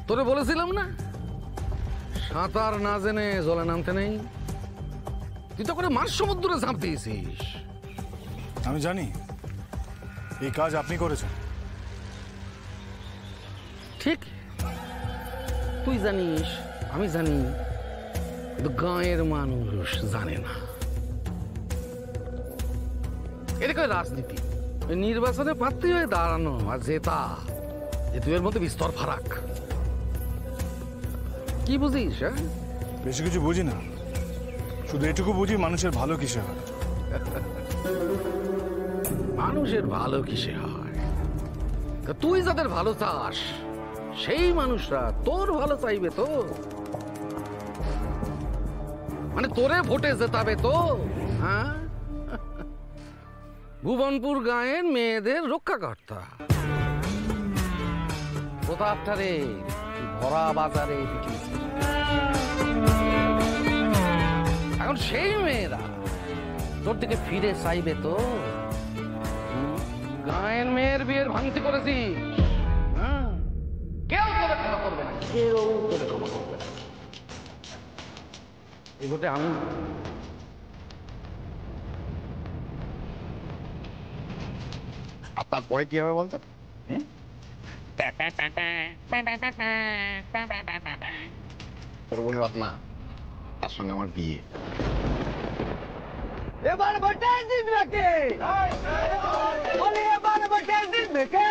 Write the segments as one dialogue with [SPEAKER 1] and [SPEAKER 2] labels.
[SPEAKER 1] তোরে বলেছিলাম না সাঁতার না জেনে জলে নামতে নেই। তুই তো করে মাঝ সমুদ্রে ঝাঁপ দিয়েছিস।
[SPEAKER 2] আমি জানি এই কাজ আপনি করেছেন।
[SPEAKER 1] ঠিক, তুই জানিস, আমি জানি, কিন্তু গাঁয়ের মানুষ জানে না। এদিকে রাজনীতি, নির্বাচনে প্রার্থী হয়ে দাঁড়ানো আর জেতা, এ দুয়ের মধ্যে বিস্তর ফারাক। কি বুঝিস? হ্যাঁ,
[SPEAKER 2] বেশি কিছু বুঝি না, শুধু এটুকু বুঝি মানুষের ভালো কিসে হয়।
[SPEAKER 1] মানুষের ভালো কিসে হয়? তুই যাদের ভালো চাস সেই মানুষরা তোর ভালো চাইবে তো, মানে তোরে ভোটে জেতাবে তো। হ্যাঁ, ভুবনপুর গাঁয়ের মেয়েদের রক্ষাকর্তা প্রতাপটারে ভরা বাজারে এখন সেই মেয়েরা তোর দিকে ফিরে চাইবে তো। গাঁয়ের মেয়ের বিয়ের ভাঙতি করেছিস, কেউ তোরে ক্ষমা করবে না, কেউ তোরে ক্ষমা করবে না। এই ভোটে আমি
[SPEAKER 3] আপনার পরে কি হবে বলতো? রত্না, তার সঙ্গে আমার বিয়ে।
[SPEAKER 4] এবার ভোটে জিতবে কে? বলি এবার ভোটে জিতবে কে?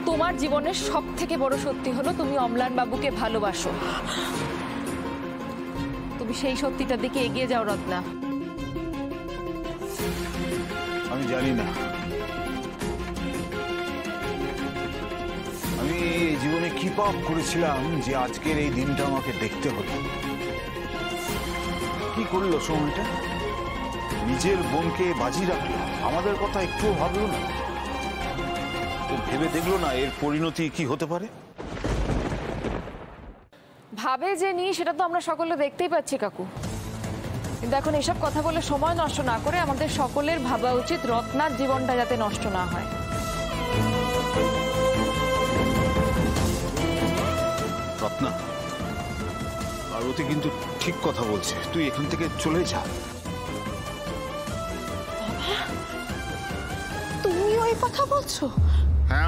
[SPEAKER 5] তোমার জীবনের সব থেকে বড় সত্যি হলো তুমি অম্লান বাবুকে ভালোবাসো। তুমি সেই সত্যিটার দিকে এগিয়ে যাও রত্না।
[SPEAKER 2] আমি জানি না, আমি এই জীবনে কি পাপ করেছিলাম যে আজকের এই দিনটা আমাকে দেখতে হলো। কি করলো সময়টা? নিজের বোনকে বাজি রাখলো, আমাদের কথা একটুও ভাবলো না। ও ভেবে দেখলো না এর পরিণতি কি হতে পারে।
[SPEAKER 5] ভাবে যে নি সেটা তো আমরা সকলে দেখতেই পাচ্ছি কাকু, কিন্তু এখন এসব কথা বলে সময় নষ্ট না করে আমাদের সকলের ভাবা উচিত রত্নার জীবনটা যাতে নষ্ট না হয়।
[SPEAKER 2] রত্না, পার্বতী কিন্তু ঠিক কথা বলছে, তুই এখান থেকে চলে যা।
[SPEAKER 5] তুমি ওই কথা বলছো?
[SPEAKER 2] হ্যাঁ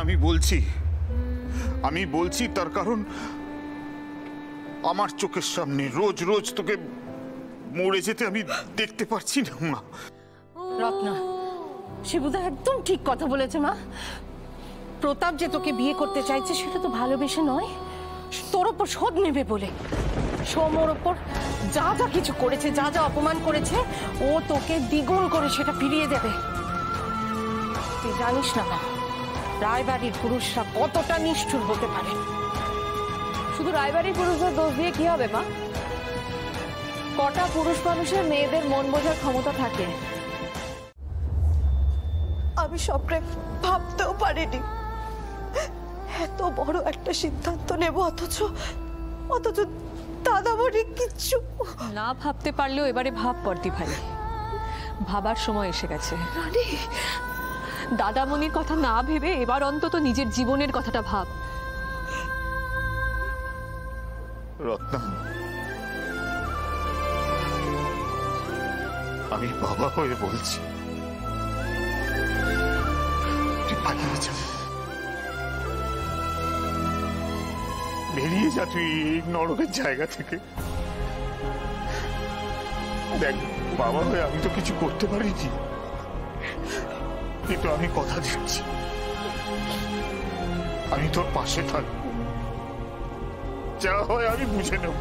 [SPEAKER 2] আমি বলছি তার কারণ আমার চোখের সামনে রোজ রোজ তোকে মরে যেতে আমি দেখতে পারছি না মা।
[SPEAKER 6] রত্না, শিবুদা একদম ঠিক কথা বলেছে মা। প্রতাপ যে তোকে বিয়ে করতে চাইছে সেটা তো ভালোবেসে নয়, তোর ওপর শোধ নেবে বলে। সোমর ওপর যা যা কিছু করেছে, যা যা অপমান করেছে, ও তোকে দ্বিগুণ করে সেটা ফিরিয়ে দেবে। তুই জানিস না মা, রায়বাড়ির পুরুষরা কতটা নিষ্ঠুর হতে পারে।
[SPEAKER 5] শুধু রায়বাড়ির পুরুষদের দোষ দিয়ে কি হবে মা? কটা পুরুষ মানুষের মেয়েদের মন বোঝার ক্ষমতা থাকে?
[SPEAKER 7] আমি সবটাই ভাবতেও পারিনি এত বড় একটা সিদ্ধান্ত নেব, অথচ দাদামণি কিচ্ছু
[SPEAKER 5] না ভাবতে পারলেও এবারে ভাব পড়তি ভাই, ভাবার সময় এসে গেছে।
[SPEAKER 7] রানী,
[SPEAKER 5] দাদামণির কথা না ভেবে এবার অন্তত নিজের জীবনের কথাটা ভাব।
[SPEAKER 2] রত্না, আমি বাবা হয়ে বলছি, তুই পালিয়ে যা, বেরিয়ে যা তুই এই নরকের জায়গা থেকে। দেখ, বাবা হয়ে আমি তো কিছু করতে পারিনি, কিন্তু আমি কথা দিচ্ছি আমি তোর পাশে থাকবো, যা হয় আমি বুঝে নেব।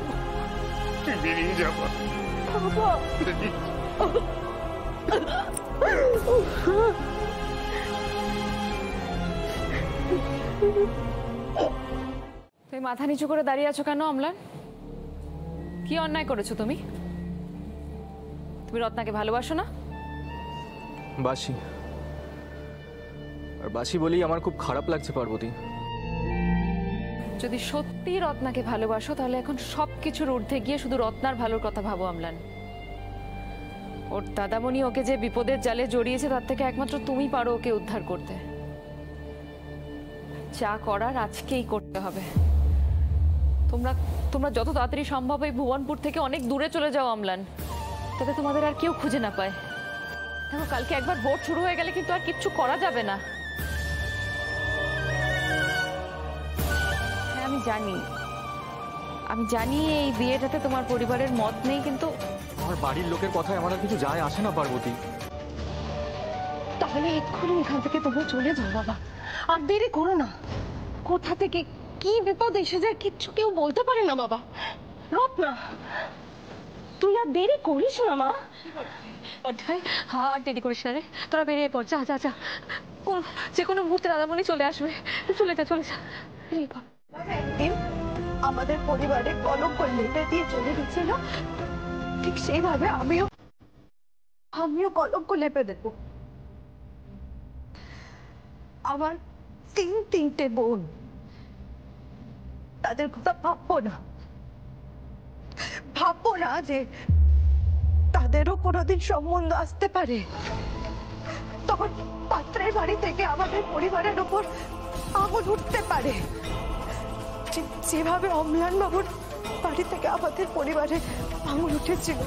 [SPEAKER 2] তুই বেরিয়ে যা বাবা।
[SPEAKER 5] তুমি মাথা নিচু করে দাঁড়িয়ে আছো কেন অম্লান? কি অন্যায় করেছো তুমি? তুমি রত্নাকে ভালোবাসো না?
[SPEAKER 8] বাসি, আর বাসি বলেই আমার খুব খারাপ লাগছে পার্বতী।
[SPEAKER 5] যদি সত্যি রত্নাকে ভালোবাসো তাহলে এখন সবকিছুর ঊর্ধ্বে গিয়ে শুধু রত্নার ভালোর কথা ভাবো অম্লান। ওর দাদামণি ওকে যে বিপদের জালে জড়িয়েছে তার থেকে একমাত্র তুমি পারো ওকে উদ্ধার করতে। যা করার আজকেই করতে হবে। তোমরা তোমরা যত তাড়াতাড়ি সম্ভব এই ভুবনপুর থেকে অনেক দূরে চলে যাও অম্লান, যাতে তোমাদের আর কেউ খুঁজে না পায়। দেখো কালকে একবার ভোট শুরু হয়ে গেলে কিন্তু আর কিচ্ছু করা যাবে না। হ্যাঁ আমি জানি এই বিয়েটাতে তোমার পরিবারের মত নেই, কিন্তু
[SPEAKER 8] আমার বাড়ির লোকের কথায় আমার আর কিছু যায় আসে না পার্বতী।
[SPEAKER 6] তাহলে এক্ষুনি এখান থেকে তবু চলে যাও বাবা, আর দেরি করো না। কোথা থেকে কি বিপদ এসে যায় কিচ্ছু কেউ বলতে পারে না বাবা। রত্না, তুই আর দেরি করিস না মা।
[SPEAKER 9] ভাই আর দেরি করিস না রে, তোরা বেরিয়ে পড়, যা যা যা, যে কোনো মুহূর্তে দাদামণি চলে আসবে। চলে যা চলে যা।
[SPEAKER 7] একদিন আমাদের পরিবারে কলঙ্ক লেপে দিয়ে চলে গেছিল, ঠিক সেইভাবে আমিও কলঙ্ক লেপে দেব। আমার তিনটে বোন, তাদের কথা ভাববো না যে তাদেরও কোনোদিন সম্বন্ধ আসতে পারে। তখন পাত্রের বাড়ি থেকে আমাদের পরিবারের উপর আগুন উঠতে পারে, যেভাবে অম্লান বাবুর বাড়ি থেকে আমাদের পরিবারে আগুন উঠেছিল।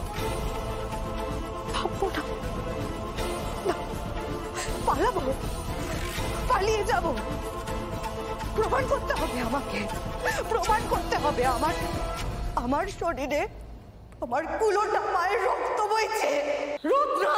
[SPEAKER 7] ভাববো না, পালাবো, পালিয়ে যাব। প্রমাণ করতে হবে আমাকে, প্রমাণ করতে হবে আমার শরীরে আমার কুলোটা মায়ের রক্ত বইছে।
[SPEAKER 6] রুদ্রা,